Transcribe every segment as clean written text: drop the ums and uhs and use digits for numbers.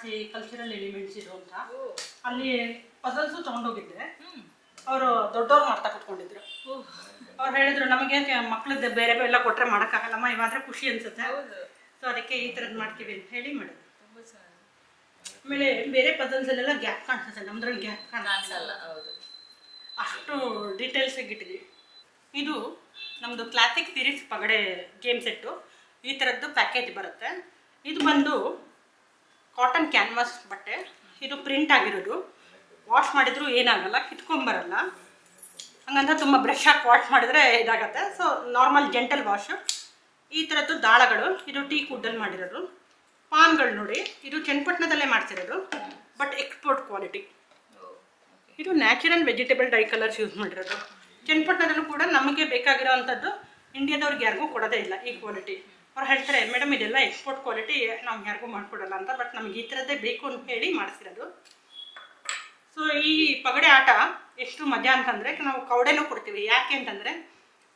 ಜಾಸ್ತಿ cultural elements ಇರು ಅಂತ ಅಲ್ಲಿ ಪಜಲ್ಸು ತೊಗೊಂಡೋಗಿದ್ದೆ. ಅವರು ದೊಡ್ಡವ್ರು ಮಾಡ್ತಾ ಕುತ್ಕೊಂಡಿದ್ರು. ಅವ್ರು ಹೇಳಿದ್ರು ನಮಗೆ ಮಕ್ಳದ್ದು ಬೇರೆ ಎಲ್ಲ ಕೊಟ್ಟರೆ ಮಾಡೋಕ್ಕಾಗಲ್ಲಮ್ಮ, ಇವಾದ್ರೆ ಖುಷಿ ಅನ್ಸುತ್ತೆ, ಸೊ ಅದಕ್ಕೆ ಈ ಥರದ್ದು ಮಾಡ್ತೀವಿ ಅಂತ ಹೇಳಿ ಮಾಡೋದು. ಆಮೇಲೆ ಬೇರೆ ಪಜಲ್ಸಲ್ಲೆಲ್ಲ ಗ್ಯಾಪ್ ಕಾಣಿಸುತ್ತೆ, ನಮ್ದ್ರಲ್ಲಿ ಗ್ಯಾಪ್ ಕಾಣಿಸಲ್ಲ. ಅಷ್ಟು ಡೀಟೇಲ್ಸ್ ಇಟ್ಟಿದ್ದೀವಿ. ಇದು ನಮ್ಮದು ಕ್ಲಾಸಿಕ್ ಸೀರೀಸ್ ಪಗಡೆ ಗೇಮ್ ಸೆಟ್ಟು. ಈ ಥರದ್ದು ಪ್ಯಾಕೇಜ್ ಬರುತ್ತೆ. ಇದು ಬಂದು ಕಾಟನ್ ಕ್ಯಾನ್ವಾಸ್ ಬಟ್ಟೆ. ಇದು ಪ್ರಿಂಟ್ ಆಗಿರೋದು. ವಾಶ್ ಮಾಡಿದ್ರು ಏನಾಗಲ್ಲ, ಕಿತ್ಕೊಂಬರಲ್ಲ. ಹಂಗಂತ ತುಂಬ ಬ್ರಷ್ ಹಾಕಿ ವಾಶ್ ಮಾಡಿದ್ರೆ ಇದಾಗತ್ತೆ. So normal gentle wash. ಈ ಥರದ್ದು ದಾಳಗಳು, ಇದು ಟೀ ಕುಡ್ಡಲ್ಲಿ ಮಾಡಿರೋದು. ಪಾನ್ಗಳು ನೋಡಿ, ಇದು ಚನ್ನಪಟ್ಟಣದಲ್ಲೇ ಮಾಡ್ತಿರೋದು, ಬಟ್ ಎಕ್ಸ್ಪೋರ್ಟ್ ಕ್ವಾಲಿಟಿ. ಇದು natural vegetable dye colours use ಮಾಡಿರೋದು. ಚನ್ನಪಟ್ಟಣದಲ್ಲೂ ಕೂಡ ನಮಗೆ ಬೇಕಾಗಿರೋ ಅಂಥದ್ದು ಇಂಡಿಯಾದವ್ರಿಗೆ ಯಾರಿಗೂ ಕೊಡೋದೇ ಇಲ್ಲ ಈ ಕ್ವಾಲಿಟಿ. ಅವ್ರು ಹೇಳ್ತಾರೆ ಮೇಡಮ್ ಇದೆಲ್ಲ ಎಕ್ಸ್ಪೋರ್ಟ್ ಕ್ವಾಲಿಟಿ, ನಾವು ಯಾರಿಗೂ ಮಾಡಿಕೊಡಲ್ಲ ಅಂತ. ಬಟ್ ನಮ್ಗೆ ಈ ಥರದ್ದೇ ಬೇಕು ಅಂತ ಹೇಳಿ ಮಾಡಿಸಿರೋದು. ಸೊ ಈ ಪಗಡೆ ಆಟ ಎಷ್ಟು ಮಜಾ ಅಂತಂದರೆ ನಾವು ಕವಡೆನೂ ಕೊಡ್ತೀವಿ. ಯಾಕೆ ಅಂತಂದರೆ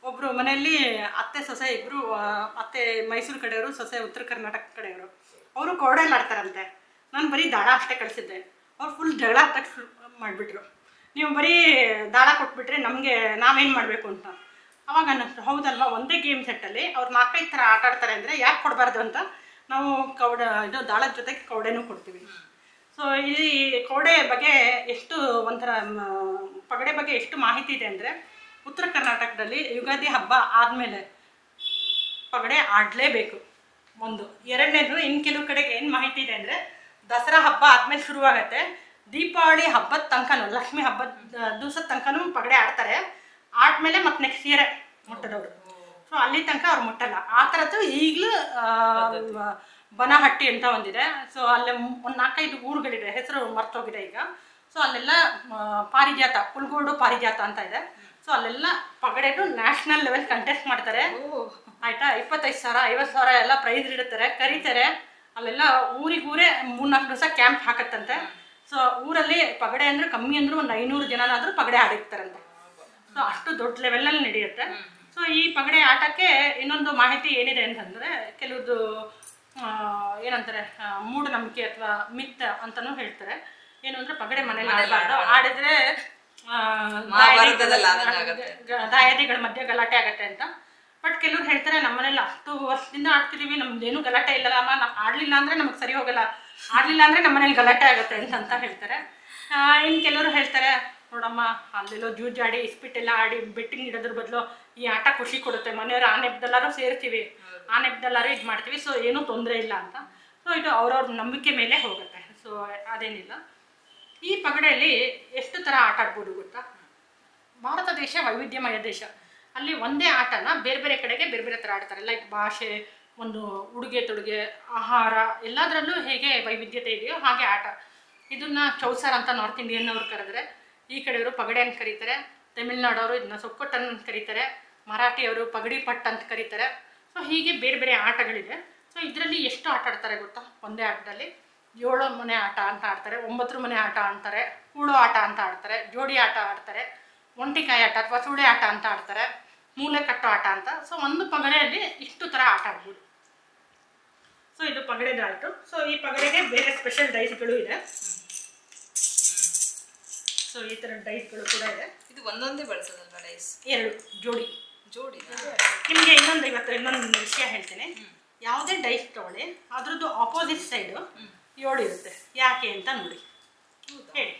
ಒಬ್ಬರು ಮನೆಯಲ್ಲಿ ಅತ್ತೆ ಸೊಸೆ ಇಬ್ಬರು, ಅತ್ತೆ ಮೈಸೂರು ಕಡೆಯವರು, ಸೊಸೆ ಉತ್ತರ ಕರ್ನಾಟಕ ಕಡೆಯವರು. ಅವರು ಕವಡೆಯಲ್ಲಿ ಆಡ್ತಾರಂತೆ. ನಾನು ಬರೀ ದಾಳ ಅಷ್ಟೇ ಕಳಿಸಿದ್ದೆ. ಅವ್ರು ಫುಲ್ ಜಗಳ ಶುರು ಮಾಡಿಬಿಟ್ರು. ನೀವು ಬರೀ ದಾಳ ಕೊಟ್ಬಿಟ್ರೆ ನಮಗೆ ನಾವೇನು ಮಾಡಬೇಕು ಅಂತ. ಅವಾಗ ಅನ್ನಿಸ್ತು, ಹೌದಲ್ವಾ, ಒಂದೇ ಗೇಮ್ ಸೆಟ್ಟಲ್ಲಿ ಅವ್ರು 4-5 ಥರ ಆಟ ಆಡ್ತಾರೆ ಅಂದರೆ ಯಾಕೆ ಕೊಡಬಾರ್ದು ಅಂತ ನಾವು ಇದು ದಾಳದ ಜೊತೆಗೆ ಕವಡೆನೂ ಕೊಡ್ತೀವಿ. ಸೊ ಈ ಕವಡೆ ಬಗ್ಗೆ ಎಷ್ಟು ಒಂಥರ ಪಗಡೆ ಬಗ್ಗೆ ಎಷ್ಟು ಮಾಹಿತಿ ಇದೆ ಅಂದರೆ, ಉತ್ತರ ಕರ್ನಾಟಕದಲ್ಲಿ ಯುಗಾದಿ ಹಬ್ಬ ಆದಮೇಲೆ ಪಗಡೆ ಆಡಲೇಬೇಕು ಒಂದು. ಎರಡನೇದು, ಇನ್ನು ಕೆಲವು ಕಡೆಗೆ ಏನು ಮಾಹಿತಿ ಇದೆ ಅಂದರೆ, ದಸರಾ ಹಬ್ಬ ಆದಮೇಲೆ ಶುರುವಾಗತ್ತೆ, ದೀಪಾವಳಿ ಹಬ್ಬದ ತನಕನೂ, ಲಕ್ಷ್ಮಿ ಹಬ್ಬದ ದಿವಸದ ತನಕನೂ ಪಗಡೆ ಆಡ್ತಾರೆ. ಆದಮೇಲೆ ಮತ್ತು ನೆಕ್ಸ್ಟ್ ಇಯರೇ ಮುಟ್ಟದವರು. ಸೊ ಅಲ್ಲಿ ತನಕ ಅವ್ರು ಮುಟ್ಟಲ್ಲ. ಆ ಥರದ್ದು ಈಗಲೂ ಬನಹಟ್ಟಿ ಅಂತ ಒಂದಿದೆ. ಸೊ ಅಲ್ಲೇ ಒಂದು 4-5 ಊರುಗಳಿದೆ, ಹೆಸರು ಮರ್ತೋಗಿದೆ ಈಗ. ಸೊ ಅಲ್ಲೆಲ್ಲ ಪಾರಿಜಾತ, ಪುಲ್ಗೋಡು ಪಾರಿಜಾತ ಅಂತ ಇದೆ. ಸೊ ಅಲ್ಲೆಲ್ಲ ಪಗಡೆದು ನ್ಯಾಷನಲ್ ಲೆವೆಲ್ ಕಂಟೆಸ್ಟ್ ಮಾಡ್ತಾರೆ. ಆಯಿತಾ, 25,000 50,000 ಎಲ್ಲ ಪ್ರೈಸ್ ಇಡುತ್ತಾರೆ, ಕರೀತಾರೆ. ಅಲ್ಲೆಲ್ಲ ಊರಿಗೂರೇ 3-4 ದಿವಸ ಕ್ಯಾಂಪ್ ಹಾಕತ್ತಂತೆ. ಸೊ ಊರಲ್ಲಿ ಪಗಡೆ ಅಂದರೆ ಕಮ್ಮಿ ಅಂದರೂ ಒಂದು 500 ಜನನಾದರೂ ಪಗಡೆ ಆಡಿರ್ತಾರಂತೆ. ಸೊ ಅಷ್ಟು ದೊಡ್ಡ ಲೆವೆಲಲ್ಲಿ ನಡೆಯುತ್ತೆ. ಸೊ ಈ ಪಗಡೆ ಆಟಕ್ಕೆ ಇನ್ನೊಂದು ಮಾಹಿತಿ ಏನಿದೆ ಅಂತಂದರೆ, ಕೆಲವ್ದು ಏನಂತಾರೆ ಮೂಢನಂಬಿಕೆ ಅಥವಾ ಮಿತ್ ಅಂತಲೂ ಹೇಳ್ತಾರೆ. ಏನು ಅಂದರೆ ಪಗಡೆ ಮನೇಲಿ ಆಡಬಾರ್ದು, ಆಡಿದ್ರೆ ದಾಯಾದಿಗಳ ಮಧ್ಯೆ ಗಲಾಟೆ ಆಗತ್ತೆ ಅಂತ. ಬಟ್ ಕೆಲವ್ರು ಹೇಳ್ತಾರೆ ನಮ್ಮನೇಲಿ ಅಷ್ಟು ವರ್ಷದಿಂದ ಆಡ್ತಿದ್ದೀವಿ, ನಮ್ದೇನು ಗಲಾಟೆ ಇಲ್ಲಲ್ಲಮ್ಮ, ನಾವು ಆಡಲಿಲ್ಲ ಅಂದರೆ ನಮಗೆ ಸರಿ ಹೋಗಲ್ಲ, ಆಡಲಿಲ್ಲ ಅಂದರೆ ನಮ್ಮ ಮನೇಲಿ ಗಲಾಟೆ ಆಗುತ್ತೆ ಅಂತ ಹೇಳ್ತಾರೆ. ಇನ್ನು ಕೆಲವರು ಹೇಳ್ತಾರೆ ನೋಡಮ್ಮ, ಅಲ್ಲೆಲ್ಲೋ ಜೂಜಾಡಿ ಇಸ್ಪಿಟ್ಟೆಲ್ಲ ಆಡಿ ಬೆಟ್ಟಿಂಗ್ ಇಡೋದ್ರ ಬದಲು ಈ ಆಟ ಖುಷಿ ಕೊಡುತ್ತೆ, ಮನೆಯವರು ಆ ನೆಪದೆಲ್ಲರೂ ಸೇರ್ತೀವಿ, ಆ ನೆಪದೆಲ್ಲರೂ ಇದು ಮಾಡ್ತೀವಿ, ಸೊ ಏನೂ ತೊಂದರೆ ಇಲ್ಲ ಅಂತ. ಸೊ ಇದು ಅವ್ರವ್ರ ನಂಬಿಕೆ ಮೇಲೆ ಹೋಗುತ್ತೆ. ಸೊ ಅದೇನಿಲ್ಲ. ಈ ಪಗಡೆಯಲ್ಲಿ ಎಷ್ಟು ಥರ ಆಟ ಆಡ್ಬೋದು ಗೊತ್ತಾ? ಭಾರತ ದೇಶ ವೈವಿಧ್ಯಮಯ ದೇಶ. ಅಲ್ಲಿ ಒಂದೇ ಆಟನ ಬೇರೆ ಬೇರೆ ಕಡೆಗೆ ಬೇರೆ ಬೇರೆ ಥರ ಆಡ್ತಾರೆ. ಲೈಕ್ ಭಾಷೆ, ಒಂದು ಉಡುಗೆ ತೊಡುಗೆ, ಆಹಾರ, ಎಲ್ಲದರಲ್ಲೂ ಹೇಗೆ ವೈವಿಧ್ಯತೆ ಇದೆಯೋ ಹಾಗೆ ಆಟ. ಇದನ್ನು ಚೌಸರ್ ಅಂತ ನಾರ್ತ್ ಇಂಡಿಯನ್ ಅವ್ರು ಕರೆದ್ರೆ, ಈ ಕಡೆಯವರು ಪಗಡೆ ಅಂತ ಕರೀತಾರೆ. ತಮಿಳ್ನಾಡವರು ಇದನ್ನ ಸೊಕ್ಕೊಟ್ಟನ್ ಅಂತ ಕರೀತಾರೆ. ಮರಾಠಿಯವರು ಪಗಡಿ ಪಟ್ ಅಂತ ಕರೀತಾರೆ. ಸೊ ಹೀಗೆ ಬೇರೆ ಬೇರೆ ಆಟಗಳಿದೆ. ಸೊ ಇದರಲ್ಲಿ ಎಷ್ಟು ಆಟ ಆಡ್ತಾರೆ ಗೊತ್ತಾ? ಒಂದೇ ಆಟದಲ್ಲಿ 7 ಮನೆ ಆಟ ಅಂತ ಆಡ್ತಾರೆ, 9 ಮನೆ ಆಟ ಅಂತಾರೆ, ಕೂಡೋ ಆಟ ಅಂತ ಆಡ್ತಾರೆ, ಜೋಡಿ ಆಟ ಆಡ್ತಾರೆ, ಒಂಟಿಕಾಯಿ ಆಟ ಅಥವಾ ಸುಳೆ ಆಟ ಅಂತ ಆಡ್ತಾರೆ, ಮೂಲೆ ಕಟ್ಟೋ ಆಟ ಅಂತ. ಸೊ ಒಂದು ಪಗಡೆಯಲ್ಲಿ ಇಷ್ಟು ಥರ ಆಟ ಆಡ್ಬೋದು. ಸೊ ಇದು ಪಗಡೆದಾಯಿತು. ಸೊ ಈ ಪಗಡೆಗೆ ಬೇರೆ ಸ್ಪೆಷಲ್ ಡೈಸ್ಗಳು ಇದೆ. ಸೊ ಈ ಥರ ಡೈಸ್ಗಳು ಕೂಡ ಇದೆ. ಇದು ಒಂದೊಂದೇ ಬಳಸೋದಲ್ವಾ ಡೈಸ್? 2 ಜೋಡಿ. ನಿಮಗೆ ಇನ್ನೊಂದು ವಿಷಯ ಹೇಳ್ತೇನೆ. ಯಾವುದೇ ಡೈಸ್ ತಗೊಳ್ಳಿ, ಅದ್ರದ್ದು ಆಪೋಸಿಟ್ ಸೈಡು 7 ಇರುತ್ತೆ. ಯಾಕೆ ಅಂತ ನೋಡಿ ಹೇಳಿ.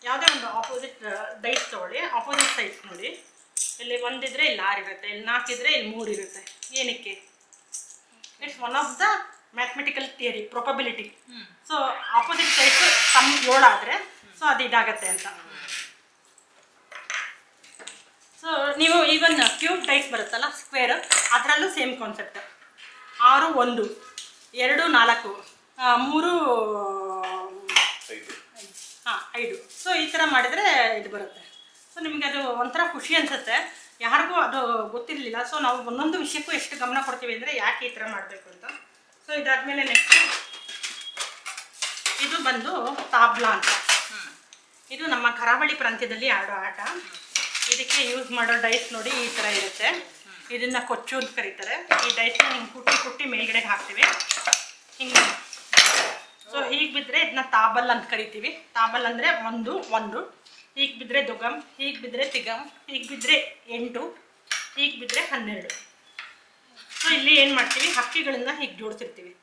ಯಾವುದೇ ಒಂದು ಆಪೋಸಿಟ್ ಡೈಸ್ ತಗೊಳ್ಳಿ, ಆಪೋಸಿಟ್ ಸೈಡ್ಸ್ ನೋಡಿ. ಇಲ್ಲಿ 1 ಇದ್ರೆ ಇಲ್ಲಿ 6 ಇರುತ್ತೆ, ಇಲ್ಲಿ 4 ಇದ್ರೆ ಇಲ್ಲಿ 3 ಇರುತ್ತೆ. ಏನಕ್ಕೆ? It's one of the mathematical theory, probability. So opposite sides 7 ಆದರೆ ಸೊ ಅದು ಇದಾಗತ್ತೆ ಅಂತ. ಸೊ ನೀವು ಈವನ್ ಕ್ಯೂಬ್ ಡೈಸ್ ಬರುತ್ತಲ್ಲ, ಸ್ಕ್ವೇರ್, ಅದರಲ್ಲೂ ಸೇಮ್ ಕಾನ್ಸೆಪ್ಟ್. 6 1 2 4 3 5. ಸೊ ಈ ಥರ ಮಾಡಿದರೆ ಇದು ಬರುತ್ತೆ. ಸೊ ನಿಮಗೆ ಅದು ಒಂಥರ ಖುಷಿ ಅನಿಸುತ್ತೆ. ಯಾರಿಗೂ ಅದು ಗೊತ್ತಿರಲಿಲ್ಲ. ಸೊ ನಾವು ಒಂದೊಂದು ವಿಷಯಕ್ಕೂ ಎಷ್ಟು ಗಮನ ಕೊಡ್ತೀವಿ ಅಂದರೆ ಯಾಕೆ ಈ ಥರ ಮಾಡಬೇಕು ಅಂತ. ಸೊ ಇದಾದಮೇಲೆ ನೆಕ್ಸ್ಟ್ ಇದು ಬಂದು ತಾಬ್ಲಾ ಅಂತ. ಇದು ನಮ್ಮ ಕರಾವಳಿ ಪ್ರಾಂತ್ಯದಲ್ಲಿ ಆಡೋ ಆಟ. ಇದಕ್ಕೆ ಯೂಸ್ ಮಾಡೋ ಡೈಸ್ ನೋಡಿ ಈ ಥರ ಇರುತ್ತೆ. ಇದನ್ನು ಕೊಚ್ಚು ಅಂತ ಕರೀತಾರೆ. ಈ ಡೈಸ್ನ ಹಿಂಗೆ ಕುಟ್ಟಿ ಮೇಲ್ಗಡೆಗೆ ಹಾಕ್ತೀವಿ. ಹಿಂಗೆ ಸೊ ಹೀಗೆ ಬಿದ್ದರೆ ಇದನ್ನ ತಾಬಲ್ ಅಂತ ಕರಿತೀವಿ. ತಾಬಲ್ ಅಂದರೆ ಒಂದು, ಹೀಗೆ ಬಿದ್ದರೆ ದುಗಮ್, ಹೀಗೆ ಬಿದ್ದರೆ ತಿಗಮ್, ಹೀಗೆ ಬಿದ್ದರೆ 8, ಹೀಗೆ ಬಿದ್ದರೆ 12. ಸೊ ಇಲ್ಲಿ ಏನು ಮಾಡ್ತೀವಿ, ಹಕ್ಕಿಗಳನ್ನ ಹೀಗೆ ಜೋಡಿಸಿರ್ತೀವಿ.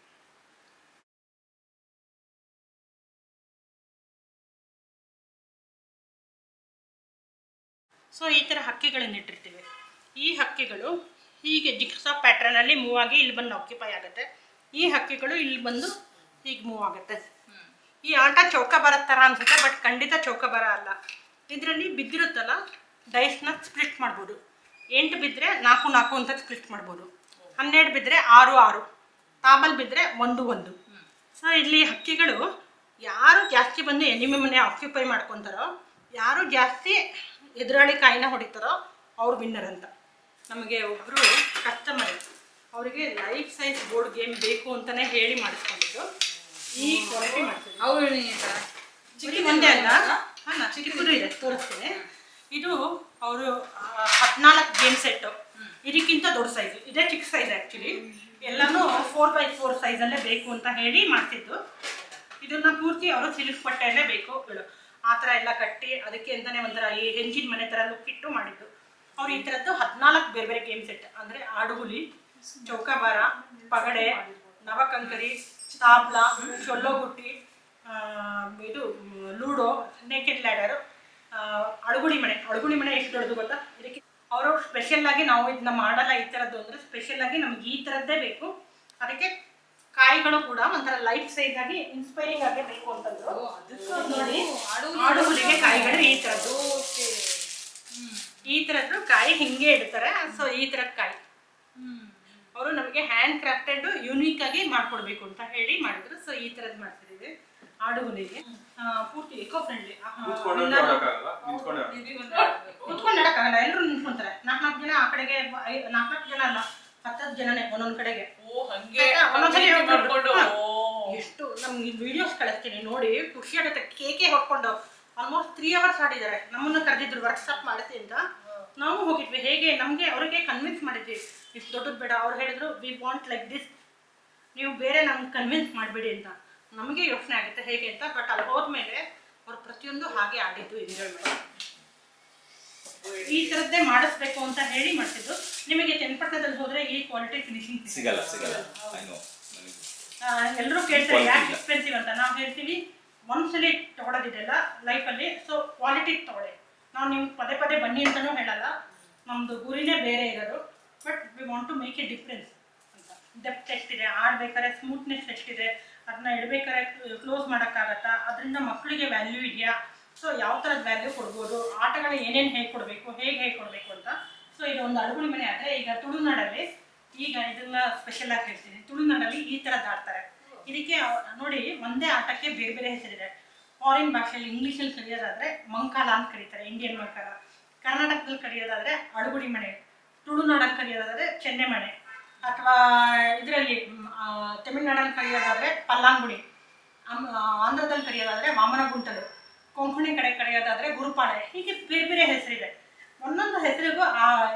ಸೊ ಈ ಥರ ಹಕ್ಕಿಗಳನ್ನು ಇಟ್ಟಿರ್ತೀವಿ. ಈ ಹಕ್ಕಿಗಳು ಹೀಗೆ ಜಿಕ್ಸಾ ಪ್ಯಾಟ್ರನಲ್ಲಿ ಮೂವ್ ಆಗಿ ಇಲ್ಲಿ ಬಂದು ಆಕ್ಯುಪೈ ಆಗುತ್ತೆ. ಈ ಹಕ್ಕಿಗಳು ಇಲ್ಲಿ ಬಂದು ಹೀಗೆ ಮೂವ್ ಆಗುತ್ತೆ. ಈ ಆಟ ಚೌಕಾಬಾರ ಥರ ಅನ್ಸುತ್ತೆ, ಬಟ್ ಖಂಡಿತ ಚೌಕಾಬಾರ ಅಲ್ಲ. ಇದರಲ್ಲಿ ಬಿದ್ದಿರುತ್ತಲ್ಲ ಡೈಸ್ನ ಸ್ಪ್ಲಿಟ್ ಮಾಡ್ಬೋದು. 8 ಬಿದ್ದರೆ 4 ಅಂತ ಸ್ಪ್ಲಿಟ್ ಮಾಡ್ಬೋದು. 12 ಬಿದ್ದರೆ 6, ತಾಬಲ್ ಬಿದ್ದರೆ 1. ಸೊ ಇಲ್ಲಿ ಹಕ್ಕಿಗಳು ಯಾರು ಜಾಸ್ತಿ ಬಂದು ಎನಿಮಿ ಮನೆ ಆಕ್ಯುಪೈ ಮಾಡ್ಕೊತಾರೋ, ಯಾರು ಜಾಸ್ತಿ ಎದುರಾಳಿ ಕಾಯಿನ ಹೊಡಿತಾರೋ ಅವ್ರು ವಿನ್ನರ್ ಅಂತ. ನಮಗೆ ಒಬ್ಬರು ಕಸ್ಟಮರ್ ಅವರಿಗೆ ಲೈಫ್ ಸೈಜ್ ಬೋರ್ಡ್ ಗೇಮ್ ಬೇಕು ಅಂತಲೇ ಹೇಳಿ ಮಾಡಿಸ್ಕೊಂಡಿದ್ದು. ಈ ಕ್ವಾಲಿಟಿ ಮಾಡ್ತೀವಿ. ಅವರು ಚಿಕ್ಕ ಒಂದೇ ಅಲ್ಲ, ಚಿಕ್ಕದು ಇದೆ, ತೋರಿಸ್ತೇನೆ. ಇದು ಅವರು 14 ಗೇಮ್ ಸೆಟ್ಟು. ಇದಕ್ಕಿಂತ ದೊಡ್ಡ ಸೈಜು, ಇದೇ ಚಿಕ್ಕ ಸೈಜ್ ಆ್ಯಕ್ಚುಲಿ. ಎಲ್ಲನೂ 4x4 ಸೈಜಲ್ಲೇ ಬೇಕು ಅಂತ ಹೇಳಿ ಮಾಡ್ತಿದ್ದು. ಇದನ್ನ ಪೂರ್ತಿ ಅವರು ಸಿಲ್ಕ್ ಬಟ್ಟೆಯಲ್ಲೇ ಬೇಕು ಆ ಥರ ಎಲ್ಲ ಕಟ್ಟಿ ಅದಕ್ಕೆ ಅಂತಲೇ ಒಂಥರ ಈ ಹೆಂಚಿನ ಮನೆ ಥರ ಲುಕ್ ಇಟ್ಟು ಮಾಡಿದ್ದು. ಅವ್ರು ಈ ಥರದ್ದು 14 ಬೇರೆ ಬೇರೆ ಗೇಮ್ ಸೆಟ್ ಅಂದರೆ ಆಡುಗುಲಿ, ಚೌಕಾಬಾರ, ಪಗಡೆ, ನವಕಂಕರಿ, ತಾಬ್ಲ, ಚೊಲ್ಲೋಗುಟ್ಟಿ, ಇದು ಲೂಡೋ, ನೇಕೆಡ್ ಲ್ಯಾಡರು, ಅಡುಗುಳಿ ಮನೆ ಎಷ್ಟು ದೊಡ್ಡದು ಗೊತ್ತಾ. ಇದಕ್ಕೆ ಅವರು ಸ್ಪೆಷಲ್ಲಾಗಿ ನಾವು ಇದನ್ನ ಮಾಡಲ್ಲ ಈ ಥರದ್ದು ಅಂದರೆ ಸ್ಪೆಷಲ್ಲಾಗಿ ನಮ್ಗೆ ಈ ಥರದ್ದೇ ಬೇಕು. ಅದಕ್ಕೆ ಕಾಯಿಗಳು ಕೂಡ ಒಂಥರ ಲೈಫ್ ಸೈಜ್ ಆಗಿ ಇನ್ಸ್ಪೈರಿಂಗ್ ಆಗಿ ಬೇಕು ಅಂತಂದ್ರು. ನೋಡಿ ಆಡುಗುಲಿಗೆ ಕಾಯಿಗಳು ಈ ಥರದ್ದು ಕಾಯಿ ಹಿಂಗೆ ಇಡ್ತಾರೆ. ಸೊ ಈ ಥರದ ಕಾಯಿ ಅವರು ನಮಗೆ ಹ್ಯಾಂಡ್ ಕ್ರಾಫ್ಟೆಡ್ ಯೂನಿಕ್ ಆಗಿ ಮಾಡ್ಕೊಡ್ಬೇಕು ಅಂತ ಹೇಳಿ ಮಾಡಿದ್ರು. ಸೊ ಈ ಥರದ್ದು ಮಾಡ್ತಿದ್ದೀವಿ ಆಡುಗುಲಿಗೆ. ಪೂರ್ತಿ ಎಕೋ ಫ್ರೆಂಡ್ಲಿ. ಕುತ್ಕೊಂಡು ನಡಕ್ಕಾಗಲ್ಲ, ಎಲ್ಲರೂ ನಿಂತ್ಕೊಂತಾರೆ. 4 ಜನ ಆ ಕಡೆಗೆ, 4 ಜನ ಅಲ್ಲ 10 ಜನನೇ ಒಂದೊಂದ್ ಕಡೆಗೆ. ಎಷ್ಟು ನಮ್ಗೆ ವಿಡಿಯೋಸ್ ಕಳಿಸ್ತೀನಿ ನೋಡಿ, ಖುಷಿ ಆಗುತ್ತೆ. ಕೇಕೆ ಹೊಡ್ಕೊಂಡು ಆಲ್ಮೋಸ್ಟ್ 3 hours ಆಡಿದ್ದಾರೆ. ನಮ್ಮನ್ನು ಕರೆದಿದ್ರು ವರ್ಕ್ಶಾಪ್ ಮಾಡುತ್ತೆ ಅಂತ. ನಾವು ಹೋಗಿದ್ವಿ. ಹೇಗೆ ನಮಗೆ ಅವ್ರಿಗೆ ಕನ್ವಿನ್ಸ್ ಮಾಡಿದ್ವಿ ಇಷ್ಟು ದೊಡ್ಡದು ಬೇಡ. ಅವ್ರು ಹೇಳಿದ್ರು ವಿ ವಾಂಟ್ ಲೈಕ್ ದಿಸ್, ನೀವು ಬೇರೆ ನಮ್ಗೆ ಕನ್ವಿನ್ಸ್ ಮಾಡಬೇಡಿ ಅಂತ. ನಮಗೆ ಯೋಚನೆ ಆಗುತ್ತೆ ಹೇಗೆ ಅಂತ. ಬಟ್ ಅಲ್ಲಿ ಹೋದ್ಮೇಲೆ ಅವ್ರು ಪ್ರತಿಯೊಂದು ಹಾಗೆ ಆಡಿದ್ದು ಎಂಜಾಯ್ ಮಾಡಿ ಈ ಥರದ್ದೇ ಮಾಡಿಸ್ಬೇಕು ಅಂತ ಹೇಳಿ ಮಾಡ್ತಿದ್ದು. ನಿಮಗೆ ಚನ್ನಪಟ್ಟಣದಲ್ಲಿ ಹೋದ್ರೆ ಈ ಕ್ವಾಲಿಟಿ ಫಿನಿಶಿಂಗ್ ಸಿಗಲ್ಲ. ಎಲ್ಲರೂ ಕೇಳ್ತಾರೆ ಯಾಕೆ ಎಕ್ಸ್ಪೆನ್ಸಿವ್ ಅಂತ. ನಾವು ಹೇಳ್ತೀವಿ ಒಂದ್ಸಲಿ ತಗೊಳ್ಳೋದಿದೆಲ್ಲ ಲೈಫಲ್ಲಿ, ಸೊ ಕ್ವಾಲಿಟಿ ತಗೊಳ್ಳಿ. ನಾವು ನಿಮ್ಗೆ ಪದೇ ಪದೇ ಬನ್ನಿ ಅಂತಲೂ ಹೇಳಲ್ಲ. ನಮ್ಮದು ಗುರಿನೇ ಬೇರೆ ಇರೋದು. But we want to make a difference ಅಂತ. ಡೆಪ್ತ್ ಎಷ್ಟಿದೆ, ಆಡ್ಬೇಕಾದ್ರೆ ಸ್ಮೂತ್ನೆಸ್ ಎಷ್ಟಿದೆ, ಅದನ್ನ ಇಡಬೇಕಾದ್ರೆ ಕ್ಲೋಸ್ ಮಾಡೋಕ್ಕಾಗತ್ತಾ, ಅದರಿಂದ ಮಕ್ಕಳಿಗೆ ವ್ಯಾಲ್ಯೂ ಇದೆಯಾ, ಸೊ ಯಾವ ಥರದ ವ್ಯಾಲ್ಯೂ ಕೊಡ್ಬೋದು, ಆಟಗಳು ಏನೇನು ಹೇಗೆ ಕೊಡಬೇಕು ಅಂತ. ಸೊ ಇದು ಒಂದು ಅಡುಗುಳಿ ಮನೆ ಆದರೆ ಈಗ ತುಳುನಾಡಲ್ಲಿ ಈಗ ಇದನ್ನ ಸ್ಪೆಷಲ್ ಆಗಿ ಹೇಳ್ತೀನಿ. ತುಳುನಾಡಲ್ಲಿ ಈ ಥರದ್ದು ಆಡ್ತಾರೆ. ಇದಕ್ಕೆ ನೋಡಿ ಒಂದೇ ಆಟಕ್ಕೆ ಬೇರೆ ಬೇರೆ ಹೆಸರಿದೆ. ಫಾರಿನ್ ಭಾಷೆಯಲ್ಲಿ ಇಂಗ್ಲೀಷಲ್ಲಿ ಕರೆಯೋದಾದರೆ ಮಂಕಾಲ ಅಂತ ಕರೀತಾರೆ, ಇಂಡಿಯನ್ ಮಂಕಾಲ. ಕರ್ನಾಟಕದಲ್ಲಿ ಕರೆಯೋದಾದರೆ ಅಡುಗುಳಿ ಮನೆ, ತುಳುನಾಡಲ್ಲಿ ಕರೆಯೋದಾದರೆ ಚೆನ್ನೆ ಮನೆ, ಅಥವಾ ಇದರಲ್ಲಿ ತಮಿಳ್ನಾಡಲ್ಲಿ ಕರೆಯೋದಾದರೆ ಪಲ್ಲಾಂಗುಡಿ, ಆಂಧ್ರದಲ್ಲಿ ಕರೆಯೋದಾದರೆ ವಾಮನ ಗುಂಟಲು, ಕೊಂಕಣಿ ಕಡೆ ಕರೆಯೋದಾದರೆ ಗುರುಪಾಳೆ. ಹೀಗೆ ಬೇರೆ ಬೇರೆ ಹೆಸರಿದೆ. ಒಂದೊಂದು ಹೆಸರಿಗೂ ಆ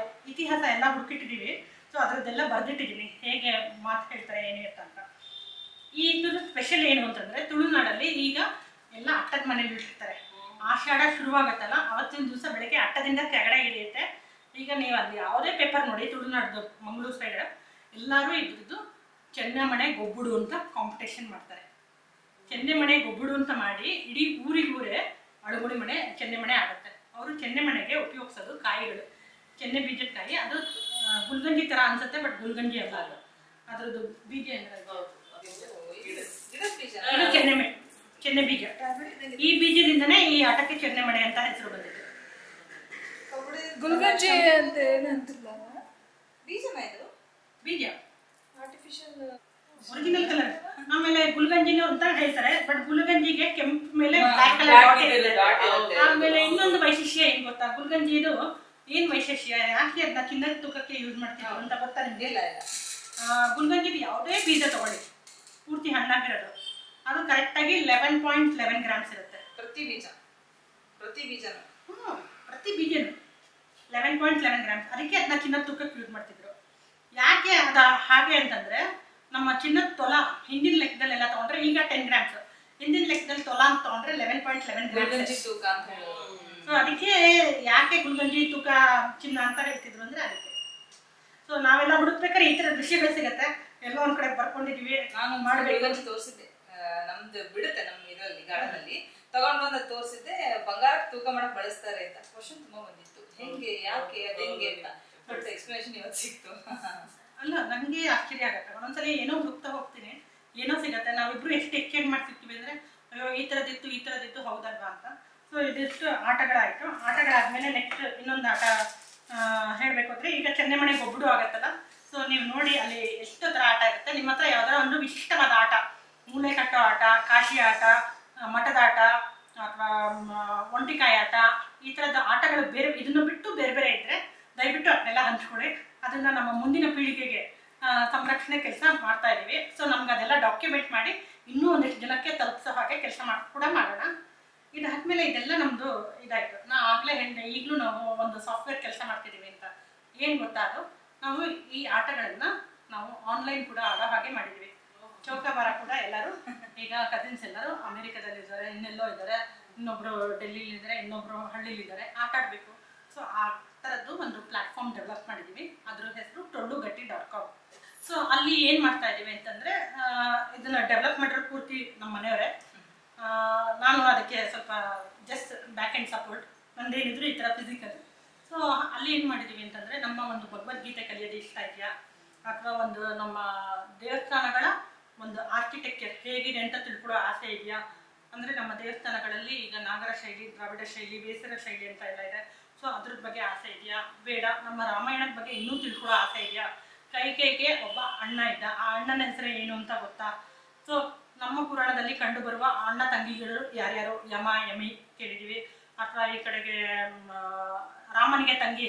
ಇತಿಹಾಸ ಎಲ್ಲ ಹುಡುಕಿಟ್ಟಿದ್ದೀವಿ. ಸೊ ಅದರದ್ದೆಲ್ಲ ಬರೆದಿಟ್ಟಿದ್ದೀನಿ ಹೇಗೆ ಮಾತು ಹೇಳ್ತಾರೆ ಏನಿರುತ್ತೆ ಅಂತ. ಈ ಇದ್ರ ಸ್ಪೆಷಲ್ ಏನು ಅಂತಂದರೆ ತುಳುನಾಡಲ್ಲಿ ಈಗ ಎಲ್ಲ ಅಟ್ಟದ ಮನೇಲಿ ಇಟ್ಟಿರ್ತಾರೆ. ಆಷಾಢ ಶುರುವಾಗತ್ತಲ್ಲ ಅವತ್ತಿನ ದಿವಸ ಬೆಳಗ್ಗೆ ಅಟ್ಟದಿಂದ ಕೆಳಗಡೆ ಇಳಿಯುತ್ತೆ. ಈಗ ನೀವು ಅಲ್ಲಿ ಯಾವುದೇ ಪೇಪರ್ ನೋಡಿ ತುಳುನಾಡ್ದು ಮಂಗಳೂರು ಸೈಡ್ ಎಲ್ಲರೂ ಇದ್ರದ್ದು ಚೆನ್ನೆಮಣೆ ಗೊಬ್ಬುಡು ಅಂತ ಕಾಂಪಿಟೇಷನ್ ಮಾಡ್ತಾರೆ. ಚೆನ್ನೆಮಣೆ ಗೊಬ್ಬುಡು ಅಂತ ಮಾಡಿ ಇಡೀ ಊರೇ ಅಡುಗುಳಿ ಮನೆ ಚೆನ್ನೆಮಣೆ ಆಗುತ್ತೆ. ಅವರು ಚೆನ್ನೆಮಣೆಗೆ ಉಪಯೋಗಿಸೋದು ಕಾಯಿಗಳು, ಚೆನ್ನೆ ಬೀಜದ ಕಾಯಿ. ಅದು ಗುಲ್ಗಂಜಿ ಥರ ಅನ್ಸುತ್ತೆ, ಬಟ್ ಗುಲ್ಗಂಜಿ ಅಲ್ಲ. ಅದು ಅದರದ್ದು ಬೀಜ ಅಂದರೆ ಚೆನ್ನೆ ಬೀಜ. ಈ ಬೀಜದಿಂದನೇ ಈ ಆಟಕ್ಕೆ ಚೆನ್ನೆಮಣೆ ಅಂತ ಹೆಸರು ಬಂದಿದೆ. ಗುಲ್ಗಂಜಿ ಅಂತ ಏನಂತಿಲ್ಲ, ಬೀಜ ಆರ್ಟಿಫಿಷಿಯಲ್ ಒರಿಜಿನಲ್ ಕಲರ್. ಆಮೇಲೆ ಗುಲ್ಗಂಜಿನ ಅಂತ ಹೇಳ್ತಾರೆ, ಬಟ್ ಗುಲ್ಗಂಜಿಗೆ ಕೆಂಪು ಮೇಲೆ ಬ್ಲಾಕ್ ಕಲರ್. ಆಮೇಲೆ ಇನ್ನೊಂದು ವೈಶಿಷ್ಟ್ಯ ಏನ್ ಗೊತ್ತಾ, ಗುಲ್ಗಂಜಿದು ಏನ್ ವೈಶಿಷ್ಟ್ಯ, ಯಾಕೆ ಅದನ್ನ ಚಿನ್ನದ ತೂಕಕ್ಕೆ ಯೂಸ್ ಮಾಡ್ತೀವಿ ಅಂತ ಗೊತ್ತಾ ನಿಮ್ಗೆ? ಗುಲ್ಗಂಜಿದು ಯಾವುದೇ ಬೀಜ ತಗೊಳ್ಳಿ, ಪೂರ್ತಿ ಹಣ್ಣಾಗಿರೋದು, ಅದು ಕರೆಕ್ಟಾಗಿ 11.11 ಗ್ರಾಮ್ಸ್ ಇರುತ್ತೆ ಪ್ರತಿ ಬೀಜನು 11.11 ಗ್ರಾಮ್ಸ್. ಅದಕ್ಕೆ ಅದನ್ನ ಚಿನ್ನದ ತೂಕಕ್ಕೆ ಯೂಸ್ ಮಾಡ್ತಿದ್ರು. ಯಾಕೆ ಅದ ಹಾಗೆ ಅಂತಂದ್ರೆ ನಮ್ಮ ಚಿನ್ನದ ತೊಲಾ ಹಿಂದಿನ ಲೆಕ್ಕದಲ್ಲೆಲ್ಲ ತೊಗೊಂಡ್ರೆ ಈಗ 10 ಗ್ರಾಮ್ಸ್, ಹಿಂದಿನ ಲೆಕ್ಕದಲ್ಲಿ ತೊಲಾ ಅಂತ ತೊಗೊಂಡ್ರೆ 11.11 ಗ್ರಾಮ್ಸ್ ತೂಕ ಅಂತ ಹೇಳೋದು. ಸೊ ಅದಕ್ಕೆ ಯಾಕೆ ಗುಲ್ಗಂಜಿ ತೂಕ ಚಿನ್ನ ಅಂತ ಹೇಳ್ತಿದ್ರು ಅಂದ್ರೆ ಅದಕ್ಕೆ. ಸೊ ನಾವೆಲ್ಲ ಹುಡುಕ್ಬೇಕಾದ್ರೆ ಈ ಥರದ ವಿಷಯಗಳು ಸಿಗತ್ತೆ, ಎಲ್ಲೋ ಒಂದ್ ಕಡೆ ಬರ್ಕೊಂಡಿದೀವಿ. ನಾನು ಮಾಡಬೇಕು ತೋರಿಸಿದ್ದೆ, ನಮ್ದು ಬಿಡುತ್ತೆ ನಮ್ಮ ಇದರಲ್ಲಿ ಗಾರ್ಡನಲ್ಲಿ ತಗೊಂಡ್ ಬಂದ ತೋರಿಸಿದ್ದೆ, ಬಂಗಾರ ತೂಕ ಮಾಡಕ್ ಬಳಸ್ತಾರೆ ಅಂತ. ಕ್ವಶನ್ ತುಂಬಾ ಬಂದಿತ್ತು, ಹೆಂಗೆ ಯಾಕೆ ಅದ ಹೆಂಗೆ ಅಂತ. ಬಟ್ ಎಕ್ಸ್ಪ್ಲನೇಷನ್ ಇವತ್ತು ಸಿಕ್ತು. ಅಲ್ಲ ನನಗೆ ಆಶ್ಚರ್ಯ ಆಗತ್ತೆ, ಒಂದೊಂದ್ಸಲಿ ಏನೋ ಹುಡುಕ್ತಾ ಹೋಗ್ತೀನಿ, ಏನೋ ಸಿಗತ್ತೆ. ನಾವಿಬ್ರು ಎಷ್ಟು ಎಕ್ಸ್ಚೇಂಜ್ ಮಾಡ್ತಿರ್ತೀವಿ ಅಂದ್ರೆ ಅಯ್ಯೋ ಈ ಥರದಿತ್ತು ಹೌದಲ್ವಾ ಅಂತ. ಸೊ ಇದಿಷ್ಟು ಆಟಗಳಾಯಿತು. ಆಟಗಳಾದ್ಮೇಲೆ ನೆಕ್ಸ್ಟ್ ಇನ್ನೊಂದು ಆಟ ಹೇಳಬೇಕು ಅಂದರೆ, ಈಗ ಚೆನ್ನೆಮಣೆ ಗೊಬ್ಬಡು ಆಗತ್ತಲ್ಲ. ಸೊ ನೀವು ನೋಡಿ ಅಲ್ಲಿ ಎಷ್ಟು ಥರ ಆಟ ಇರುತ್ತೆ. ನಿಮ್ಮ ಹತ್ರ ಯಾವ್ದಾರ ಒಂದು ವಿಶಿಷ್ಟವಾದ ಆಟ, ಮೂಲೆ ಕಟ್ಟೋ ಆಟ, ಕಾಶಿ ಆಟ, ಮಠದ ಆಟ ಅಥವಾ ಒಂಟಿಕಾಯಿ ಆಟ, ಈ ಥರದ ಆಟಗಳು ಬೇರೆ ಇದನ್ನು ಬಿಟ್ಟು ಬೇರೆ ಬೇರೆ ಇದ್ದರೆ ದಯವಿಟ್ಟು ಅದನ್ನೆಲ್ಲ ಹಂಚ್ಕೊಳ್ಳಿ. ಅದನ್ನು ನಮ್ಮ ಮುಂದಿನ ಪೀಳಿಗೆಗೆ ಸಂರಕ್ಷಣೆ ಕೆಲಸ ಮಾಡ್ತಾ ಇದ್ದೀವಿ. ಸೊ ನಮ್ಗೆ ಅದೆಲ್ಲ ಡಾಕ್ಯುಮೆಂಟ್ ಮಾಡಿ ಇನ್ನೂ ಒಂದಿಷ್ಟು ಜನಕ್ಕೆ ತಲುಪಿಸೋ ಹಾಗೆ ಕೆಲಸ ಕೂಡ ಮಾಡೋಣ. ಇದಾದ್ಮೇಲೆ ಇದೆಲ್ಲ ನಮ್ಮದು ಇದಾಯಿತು. ನಾ ಆಗಲೇ ಹೇಳಿದೆ, ಈಗಲೂ ನಾವು ಒಂದು ಸಾಫ್ಟ್ವೇರ್ ಕೆಲಸ ಮಾಡ್ತಿದ್ದೀವಿ ಅಂತ. ಏನು ಗೊತ್ತಾ, ಅದು ನಾವು ಈ ಆಟಗಳನ್ನು ನಾವು ಆನ್ಲೈನ್ ಕೂಡ ಆಡೋ ಹಾಗೆ ಮಾಡಿದ್ದೀವಿ. ಚೌಕಾಬಾರ ಕೂಡ ಎಲ್ಲರೂ ಈಗ ಕಸಿನ್ಸ್ ಎಲ್ಲರೂ ಅಮೆರಿಕದಲ್ಲಿದ್ದಾರೆ, ಇನ್ನೆಲ್ಲೋ ಇದ್ದಾರೆ, ಇನ್ನೊಬ್ರು ಡೆಲ್ಲಿಲಿದ್ದಾರೆ, ಇನ್ನೊಬ್ರು ಹಳ್ಳಿಲಿದ್ದಾರೆ, ಆಟ ಆಡಬೇಕು. ಸೊ ಆ ಥರದ್ದು ಒಂದು ಪ್ಲಾಟ್ಫಾರ್ಮ್ ಡೆವಲಪ್ ಮಾಡಿದ್ದೀವಿ. ಅದ್ರ ಹೆಸರು tollugatti.com. ಸೊ ಅಲ್ಲಿ ಏನು ಮಾಡ್ತಾ ಇದ್ದೀವಿ ಅಂತಂದರೆ, ಇದನ್ನು ಡೆವಲಪ್ ಮಾಡಿರೋ ಪೂರ್ತಿ ನಮ್ಮ ಮನೆಯವರೇ. ನಾನು ಅದಕ್ಕೆ ಸ್ವಲ್ಪ ಜಸ್ಟ್ ಬ್ಯಾಕ್ ಆ್ಯಂಡ್ ಸಪೋರ್ಟ್, ನಂದೇನಿದ್ರು ಈ ಥರ ಫಿಸಿಕಲ್. ಸೊ ಅಲ್ಲಿ ಏನು ಮಾಡಿದ್ದೀವಿ ಅಂತಂದರೆ, ನಮ್ಮ ಒಂದು ಭಗವದ್ಗೀತೆ ಕಲಿಯೋದು ಇಷ್ಟ ಇದೆಯಾ, ಅಥವಾ ಒಂದು ನಮ್ಮ ದೇವಸ್ಥಾನಗಳ ಒಂದು ಆರ್ಕಿಟೆಕ್ಚರ್ ಹೇಗಿದೆ ಅಂತ ತಿಳ್ಕೊಳ್ಳೋ ಆಸೆ ಇದೆಯಾ. ಅಂದರೆ ನಮ್ಮ ದೇವಸ್ಥಾನಗಳಲ್ಲಿ ಈಗ ನಾಗರ ಶೈಲಿ, ದ್ರಾವಿಡ ಶೈಲಿ, ಬೇಸರ ಶೈಲಿ ಅಂತ ಎಲ್ಲ ಇದೆ. ಸೊ ಅದ್ರದ್ದು ಬಗ್ಗೆ ಆಸೆ ಇದೆಯಾ, ಬೇಡ ನಮ್ಮ ರಾಮಾಯಣದ ಬಗ್ಗೆ ಇನ್ನೂ ತಿಳ್ಕೊಳ್ಳೋ ಆಸೆ ಇದೆಯಾ. ಕೈಕೇಯಿಗೆ ಒಬ್ಬ ಅಣ್ಣ ಇದ್ದ, ಆ ಅಣ್ಣನ ಹೆಸರು ಏನು ಅಂತ ಗೊತ್ತಾ. ಸೊ ನಮ್ಮ ಪುರಾಣದಲ್ಲಿ ಕಂಡು ಬರುವ ಅಣ್ಣ ತಂಗಿಗಳು ಯಾರ್ಯಾರು, ಯಮ ಯಮಿ ಕೇಳಿದ್ದೀವಿ. ಅಥವಾ ಈ ಕಡೆಗೆ ರಾಮನಿಗೆ ತಂಗಿ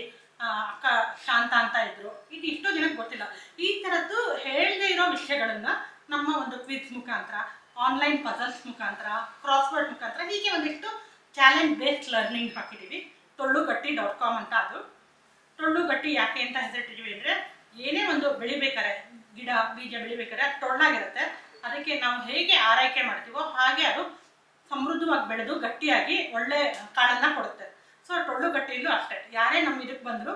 ಅಕ್ಕ ಶಾಂತ ಅಂತ ಇದ್ರು. ಇದು ಇಷ್ಟೋ ಜನಕ್ಕೆ ಗೊತ್ತಿಲ್ಲ. ಈ ಥರದ್ದು ಹೇಳದೇ ಇರೋ ವಿಷಯಗಳನ್ನ ನಮ್ಮ ಒಂದು ಕ್ವಿಜ್ ಮುಖಾಂತರ, ಆನ್ಲೈನ್ ಪಜಲ್ಸ್ ಮುಖಾಂತರ, ಕ್ರಾಸ್ವರ್ಡ್ ಮುಖಾಂತರ, ಹೀಗೆ ಒಂದಿಷ್ಟು ಚಾಲೆಂಜ್ ಬೇಸ್ಡ್ ಲರ್ನಿಂಗ್ ಹಾಕಿದ್ದೀವಿ. tollugatti.com ಅಂತ. ಅದು ಟೊಳ್ಳುಗಟ್ಟಿ ಯಾಕೆ ಅಂತ ಹೆಸರಿಟ್ಟಿದ್ದೀವಿ ಅಂದರೆ, ಏನೇ ಒಂದು ಬೆಳಿಬೇಕಾರೆ, ಗಿಡ ಬೀಜ ಬೆಳಿಬೇಕಾರೆ ಅದು ಟೊಳ್ಳಾಗಿರುತ್ತೆ. ಅದಕ್ಕೆ ನಾವು ಹೇಗೆ ಆರೈಕೆ ಮಾಡ್ತೀವೋ ಹಾಗೆ ಅದು ಸಮೃದ್ಧವಾಗಿ ಬೆಳೆದು ಗಟ್ಟಿಯಾಗಿ ಒಳ್ಳೆ ಕಾಳನ್ನು ಕೊಡುತ್ತೆ. ಸೊ ಟೊಳ್ಳುಗಟ್ಟಿಯಲ್ಲೂ ಅಷ್ಟೇ, ಯಾರೇ ನಮ್ಮ ಇದಕ್ಕೆ ಬಂದರೂ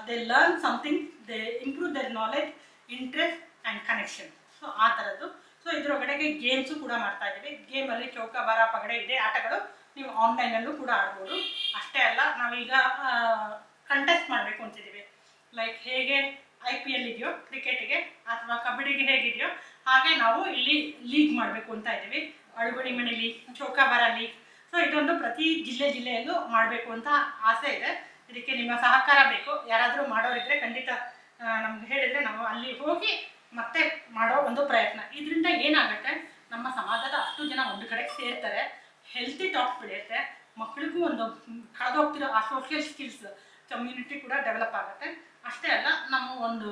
they learn something, they improve their knowledge, interest and connection. So ಆ ಥರದ್ದು. ಸೊ ಇದರೊಳಗಡೆಗೆ ಗೇಮ್ಸು ಕೂಡ ಮಾಡ್ತಾ ಇದ್ದೀವಿ. ಗೇಮಲ್ಲಿ ಚೌಕಾಬಾರ, ಪಗಡೆ ಇದೆ ಆಟಗಳು ನೀವು ಆನ್ಲೈನಲ್ಲೂ ಕೂಡ ಆಡ್ಬೋದು. ಅಷ್ಟೇ ಅಲ್ಲ, ನಾವೀಗ ಕಂಟೆಸ್ಟ್ ಮಾಡಬೇಕು ಅಂತಿದ್ದೀವಿ. ಲೈಕ್ ಹೇಗೆ IPL ಇದೆಯೋ ಕ್ರಿಕೆಟಿಗೆ, ಅಥವಾ ಕಬಡ್ಡಿಗೆ ಹೇಗಿದೆಯೋ ಹಾಗೆ ನಾವು ಇಲ್ಲಿ ಲೀಗ್ ಮಾಡಬೇಕು ಅಂತ ಇದ್ದೀವಿ. ಅಳುಗಡಿ ಮನೆ ಲೀಗ್, ಚೌಕಾಬಾರ ಲೀಗ್. ಸೊ ಇದೊಂದು ಪ್ರತಿ ಜಿಲ್ಲೆಯಲ್ಲೂ ಮಾಡಬೇಕು ಅಂತ ಆಸೆ ಇದೆ. ಇದಕ್ಕೆ ನಿಮ್ಮ ಸಹಕಾರ ಬೇಕು. ಯಾರಾದರೂ ಮಾಡೋರಿದ್ರೆ ಖಂಡಿತ ನಮ್ಗೆ ಹೇಳಿದರೆ ನಾವು ಅಲ್ಲಿ ಹೋಗಿ ಮತ್ತೆ ಮಾಡೋ ಒಂದು ಪ್ರಯತ್ನ. ಇದರಿಂದ ಏನಾಗುತ್ತೆ, ನಮ್ಮ ಸಮಾಜದ ಅಷ್ಟು ಜನ ಒಂದು ಕಡೆಗೆ ಸೇರ್ತಾರೆ, ಹೆಲ್ತಿ ಟಾಕ್ ಬೆಳೆಯುತ್ತೆ, ಮಕ್ಕಳಿಗೂ ಒಂದು ಕಳೆದೋಗ್ತಿರೋ ಆ ಸೋಷಿಯಲ್ ಸ್ಕಿಲ್ಸ್, ಕಮ್ಯುನಿಟಿ ಕೂಡ ಡೆವಲಪ್ ಆಗುತ್ತೆ. ಅಷ್ಟೇ ಅಲ್ಲ, ನಮ್ಮ ಒಂದು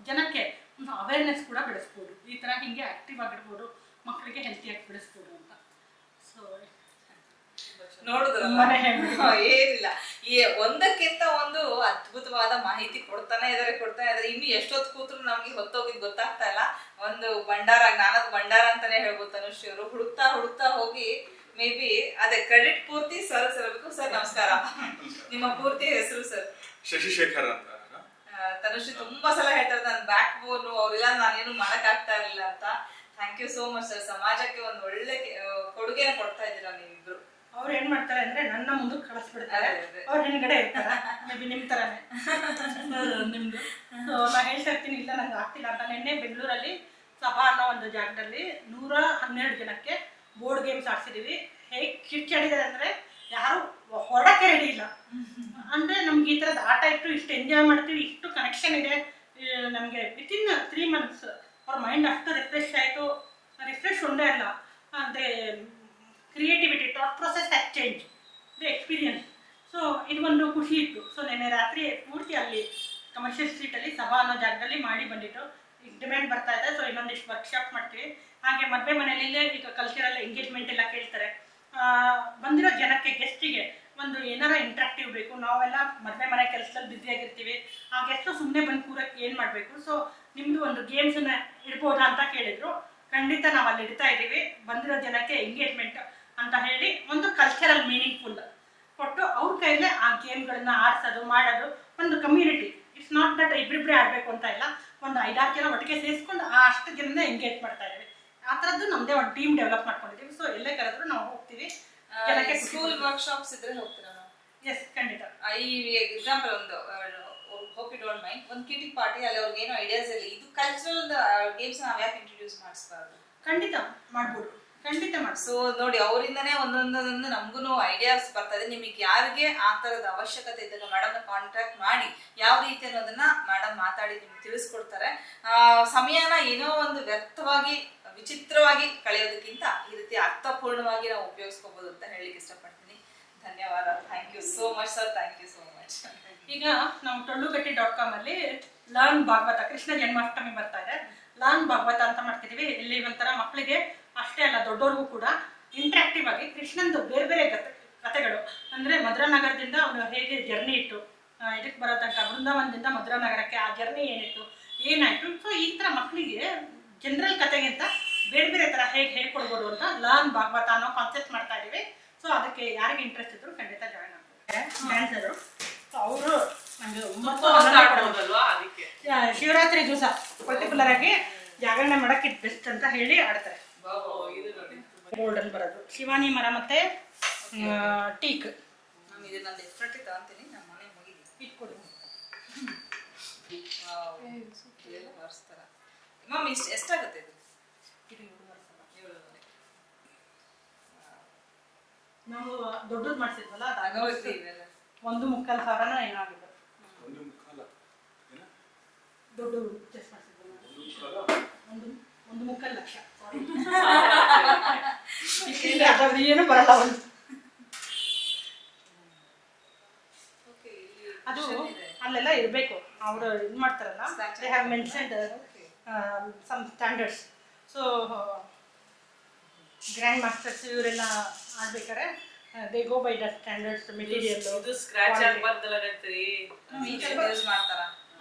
ಜನಕ್ಕೆ ಒಂದು ಅವೇರ್ನೆಸ್ ಕೂಡ ಬೆಳೆಸ್ಬೋದು. ಈ ಥರ ಹೀಗೆ ಆ್ಯಕ್ಟಿವ್ ಆಗಿರ್ಬೋದು, ಮಕ್ಕಳಿಗೆ ಹೆಲ್ತಿಯಾಗಿ ಬೆಳೆಸ್ಬೋದು ಅಂತ. ಸೊ ನೋಡಿದ್ರಲ್ಲ, ಏನಿಲ್ಲ, ಈ ಒಂದಕ್ಕಿಂತ ಒಂದು ಅದ್ಭುತವಾದ ಮಾಹಿತಿ ಕೊಡ್ತಾನೆ ಇದಾರೆ. ಇನ್ನು ಎಷ್ಟೊತ್ತು ಕೂತ್ರು ನಮ್ಗೆ ಹೊತ್ತೋಗಿದ್ ಗೊತ್ತಾಗ್ತಾ ಇಲ್ಲ. ಒಂದು ಭಂಡಾರ, ಜ್ಞಾನದ ಭಂಡಾರ ಅಂತಾನೆ ಹೇಳ್ಬೋದು. ತನುಶ್ರೀ ಅವರು ಹುಡುಕ್ತಾ ಹೋಗಿ ಮೇ ಬಿ ಅದೇ ಕ್ರೆಡಿಟ್ ಪೂರ್ತಿ ಸರ್ ಇರಬೇಕು. ಸರ್ ನಮಸ್ಕಾರ, ನಿಮ್ಮ ಪೂರ್ತಿ ಹೆಸರು ಸರ್? ಶಶಿಶೇಖರ್ ಅಂತ. ತನುಶ್ರೀ ತುಂಬಾ ಸಲ ಹೇಳ್ತಾರೆ, ನನ್ನ ಬ್ಯಾಕ್ ಬೋನ್ ಅವ್ರಿಲ್ಲ, ನಾನೇನು ಮಾಡಕ್ ಆಗ್ತಾ ಇರ್ಲಿಲ್ಲ ಅಂತ. Thank you so much sir. ಸಮಾಜಕ್ಕೆ ಒಂದು ಒಳ್ಳೆ ಕೊಡುಗೆನ ಕೊಡ್ತಾ ಇದ್ದೀರಾ ನೀವಿಬ್ರು. ಅವ್ರು ಏನ್ ಮಾಡ್ತಾರೆ ಅಂದ್ರೆ ನನ್ನ ಮುಂದಕ್ಕೆ ಕಳಿಸ್ಬಿಡ್ತಾರೆ, ಅವ್ರ ಹಿಂದ್ಗಡೆ ಇರ್ತಾರ. ಮೇ ಬಿ ನಿಮ್ ತರಾನೇ ನಿಮ್ದು. ನಾ ಹೇಳ್ತಾ ಇರ್ತೀನಿ, ಇಲ್ಲ ನಂಗೆ ಆಗ್ತಿಲ್ಲ ಅಂತ. ನಿನ್ನೆ ಬೆಂಗಳೂರಲ್ಲಿ ಸಭಾ ಅನ್ನೋ ಒಂದು ಜಾಗದಲ್ಲಿ 112 ಜನಕ್ಕೆ ಬೋರ್ಡ್ ಗೇಮ್ಸ್ ಆಡ್ಸಿದೀವಿ. ಹೇಗೆ ಕಿಚ್ಚಾಡಿದ್ದಾರೆ ಅಂದ್ರೆ ಯಾರು ಹೊರಡಕ್ಕೆ ರೆಡಿ ಇಲ್ಲ. ಅಂದ್ರೆ ನಮ್ಗೆ ಈ ತರದ ಆಟ ಇಟ್ಟು ಇಷ್ಟು ಎಂಜಾಯ್ ಮಾಡ್ತೀವಿ, ಇಷ್ಟು ಕನೆಕ್ಷನ್ ಇದೆ ನಮ್ಗೆ. ವಿತಿನ್ 3 months ಅವ್ರ ಮೈಂಡ್ ಅಷ್ಟು ರಿಫ್ರೆಶ್ ಆಯ್ತು. ರಿಫ್ರೆಶ್ ಒಂದೇ ಅಲ್ಲ, ಅಂದ್ರೆ creativity, thought process has change the experience. So ಇದು ಒಂದು ಖುಷಿ ಇತ್ತು. ಸೊ ನೆನ್ನೆ ರಾತ್ರಿ ಪೂರ್ತಿ ಅಲ್ಲಿ ಕಮರ್ಷಿಯಲ್ ಸ್ಟ್ರೀಟಲ್ಲಿ ಸಭಾ ಅನ್ನೋ ಜಾಗದಲ್ಲಿ ಮಾಡಿ ಬಂದಿತ್ತು. ಈಗ ಡಿಮ್ಯಾಂಡ್ ಬರ್ತಾ ಇದೆ. ಸೊ ಇನ್ನೊಂದಿಷ್ಟು ವರ್ಕ್ಶಾಪ್ ಮಾಡ್ತೀವಿ. ಹಾಗೆ ಮದುವೆ ಮನೆಯಲ್ಲೇ ಈಗ ಕಲ್ಚರಲ್ ಎಂಗೇಜ್ಮೆಂಟ್ ಎಲ್ಲ ಕೇಳ್ತಾರೆ. ಬಂದಿರೋ ಜನಕ್ಕೆ, ಗೆಸ್ಟಿಗೆ ಒಂದು ಏನಾರ ಇಂಟ್ರಾಕ್ಟಿವ್ ಬೇಕು. ನಾವೆಲ್ಲ ಮದುವೆ ಮನೆ ಕೆಲಸದಲ್ಲಿ ಬ್ಯುಸಿಯಾಗಿರ್ತೀವಿ, ಆ ಗೆಸ್ಟು ಸುಮ್ಮನೆ ಬಂದು ಕೂರಕ್ಕೆ ಏನು ಮಾಡಬೇಕು, ಸೊ ನಿಮ್ಮದು ಒಂದು ಗೇಮ್ಸನ್ನ ಇಡ್ಬೋದಾ ಅಂತ ಕೇಳಿದರು. ಖಂಡಿತ ನಾವು ಅಲ್ಲಿ ಇಡ್ತಾ ಇದ್ದೀವಿ. ಬಂದಿರೋ ಜನಕ್ಕೆ ಎಂಗೇಜ್ಮೆಂಟ್ ಅಂತ ಹೇಳಿ ಒಂದು ಕಲ್ಚರಲ್ ಮೀನಿಂಗ್ಫುಲ್ ಕೊಟ್ಟು ಅವ್ರ ಕೈಯಲ್ಲೇ ಆ ಗೇಮ್ಗಳನ್ನ ಆಡಿಸೋದು ಮಾಡೋದು. ಒಂದು ಕಮ್ಯುನಿಟಿ, ಇಟ್ಸ್ ನಾಟ್ ದಟ್ ಇಬ್ಬರಿಬ್ಬರೇ ಆಡಬೇಕು ಅಂತ ಇಲ್ಲ, ಒಂದು 5-6 ಜನ ಒಟ್ಟಿಗೆ ಸೇರಿಸ್ಕೊಂಡು ಅಷ್ಟು ಜನನ ಎಂಗೇಜ್ ಮಾಡ್ತಾ ಇದ್ದೀವಿ. ಆ ಥರದ್ದು ನಮ್ಮದೇ ಒಂದು ಟೀಮ್ ಡೆವಲಪ್ ಮಾಡ್ಕೊಂಡಿದ್ದೀವಿ. ಸೊ ಎಲ್ಲೇ ಕರೆದ್ರು ನಾವು ಹೋಗ್ತೀವಿ. ಜನಕ್ಕೆ ಸ್ಕೂಲ್ ವರ್ಕ್ಶಾಪ್ಸ್ ಇದ್ರೆ ಹೋಗ್ತೀರಾ ನಾವು? ಎಸ್, ಖಂಡಿತ. ಈ ಎಕ್ಸಾಂಪಲ್ ಒಂದು ಹೋಪ್ ಯು ಡೋಂಟ್ ಮೈಂಡ್, ಒಂದು ಕಿಟಿ ಪಾರ್ಟಿ ಅಲ್ಲಿ ಅವ್ರಿಗೆ ಏನೋ ಐಡಿಯಾಸ್ ಇಲ್ಲ, ಇದು ಕಲ್ಚರಲ್ ಗೇಮ್ಸ್ ನಾವು ಯಾಕೆ ಇಂಟ್ರೊಡ್ಯೂಸ್ ಮಾಡಿಸ್ಬಾರ್ದು? ಖಂಡಿತ ಮಾಡ್ಬೋದು, ಖಂಡಿತ ಮಾಡಿ. ಸೊ ನೋಡಿ, ಅವರಿಂದನೇ ಒಂದೊಂದೊಂದು ನಮಗೂ ಐಡಿಯಾಸ್ ಬರ್ತದೆ. ನಿಮಗೆ ಯಾರಿಗೆ ಆ ತರದ ಅವಶ್ಯಕತೆ ಇದ್ದಾಗ ಮೇಡಮ್ನ ಕಾಂಟ್ಯಾಕ್ಟ್ ಮಾಡಿ ಯಾವ ರೀತಿ ಅನ್ನೋದನ್ನ ಮೇಡಮ್ ಮಾತಾಡಿ ನಿಮ್ಗೆ ತಿಳಿಸ್ಕೊಡ್ತಾರೆ. ಸಮಯನ ಏನೋ ಒಂದು ವ್ಯರ್ಥವಾಗಿ ವಿಚಿತ್ರವಾಗಿ ಕಳೆಯೋದಕ್ಕಿಂತ ಈ ರೀತಿ ಅರ್ಥಪೂರ್ಣವಾಗಿ ನಾವು ಉಪಯೋಗಿಸ್ಕೋಬಹುದು ಅಂತ ಹೇಳಲಿಕ್ಕೆ ಇಷ್ಟಪಡ್ತೀನಿ. ಧನ್ಯವಾದ. Thank you so much sir, thank you so much. ಈಗ ನಾವು ಟೊಳ್ಳುಗಟ್ಟಿ.com ಅಲ್ಲಿ ಲರ್ನ್ ಭಾಗವತ, ಕೃಷ್ಣ ಜನ್ಮಾಷ್ಟಮಿ ಬರ್ತಾ ಇದೆ, ಲರ್ನ್ ಭಾಗವತ ಅಂತ ಮಾಡ್ತಿದೀವಿ. ಇಲ್ಲಿ ಒಂಥರ ಮಕ್ಕಳಿಗೆ ಅಷ್ಟೇ ಅಲ್ಲ, ದೊಡ್ಡವ್ರಿಗೂ ಕೂಡ ಇಂಟ್ರಾಕ್ಟಿವ್ ಆಗಿ ಕೃಷ್ಣಂದು ಬೇರೆ ಬೇರೆ ಕಥೆಗಳು, ಅಂದರೆ ಮಧುರಾ ನಗರದಿಂದ ಅವನು ಹೇಗೆ ಜರ್ನಿ ಇತ್ತು ಇದಕ್ಕೆ ಬರೋ ತನಕ, ಬೃಂದಾವನದಿಂದ ಮಧುರಾ ನಗರಕ್ಕೆ ಆ ಜರ್ನಿ ಏನಿತ್ತು, ಏನಾಯಿತು. ಸೊ ಈ ಥರ ಮಕ್ಕಳಿಗೆ ಜನರಲ್ ಕತೆಗಿಂತ ಬೇರೆ ಬೇರೆ ಥರ ಹೇಗೆ ಹೇಳ್ಕೊಡ್ಬೋದು ಅಂತ ಲರ್ನ್ ಭಾಗವತ ಅನ್ನೋ ಕಾನ್ಸೆಪ್ಟ್ ಮಾಡ್ತಾ ಇದ್ದೀವಿ. ಸೊ ಅದಕ್ಕೆ ಯಾರಿಗೆ ಇಂಟ್ರೆಸ್ಟ್ ಇದ್ರು ಖಂಡಿತ ಜಾಯ್ನ್ ಆಗ್ತಾರೆ. ಡ್ಯಾನ್ಸರು ಅವರು ನಮಗೆ ಶಿವರಾತ್ರಿ ದಿವಸ ಪರ್ಟಿಕ್ಯುಲರ್ ಆಗಿ ಜಾಗರಣೆ ಮಾಡಕ್ಕೆ ಇದು ಬೆಸ್ಟ್ ಅಂತ ಹೇಳಿ ಆಡ್ತಾರೆ. ಗೋಲ್ಡನ್ ಬರೋದು ಶಿವಾನಿ ಮರ ಮತ್ತೆ ಟೀಕ್. ಇದು ನಾನು ಡೆಫಿನೆಟ್ಲಿ ತಗೊಂತೀನಿ, ನಮ್ಮ ಮನೆ ಮುಗಿದಿ ಇಟ್ಕೊಡು. ವರ್ಷ ಮ್ಯಾಮ್ ಎಷ್ಟಾಗುತ್ತೆ ಇದು? ನಾವು ದೊಡ್ಡದು ಮಾಡಿಸಿದ್ವಲ್ಲ, 1.25 ಏನಾಗಿದೆ. ದೊಡ್ಡ ಚೆಸ್ ಮಾಡಿಸಿದ್ವಲ್ಲ, 1.25 ಲಕ್ಷ. ಏನು ಬರಲ್ಲ ಒಂದು. ಅದು ಅಲ್ಲೆಲ್ಲ ಇರಬೇಕು, ಅವರು ಇದು ಮಾಡ್ತಾರಲ್ಲ, they have mentioned some standards. So grand masters ಇವರೆಲ್ಲ ಆಡ್ಬೇಕಾರೆ they go by the standards. Material ಇದು ಸ್ಕ್ರಾಚ್ ಆಗಬಾರ್ದಲ್ಲ ಅಂತೀರಿ, ಯೂಸ್ ಮಾಡ್ತಾರ,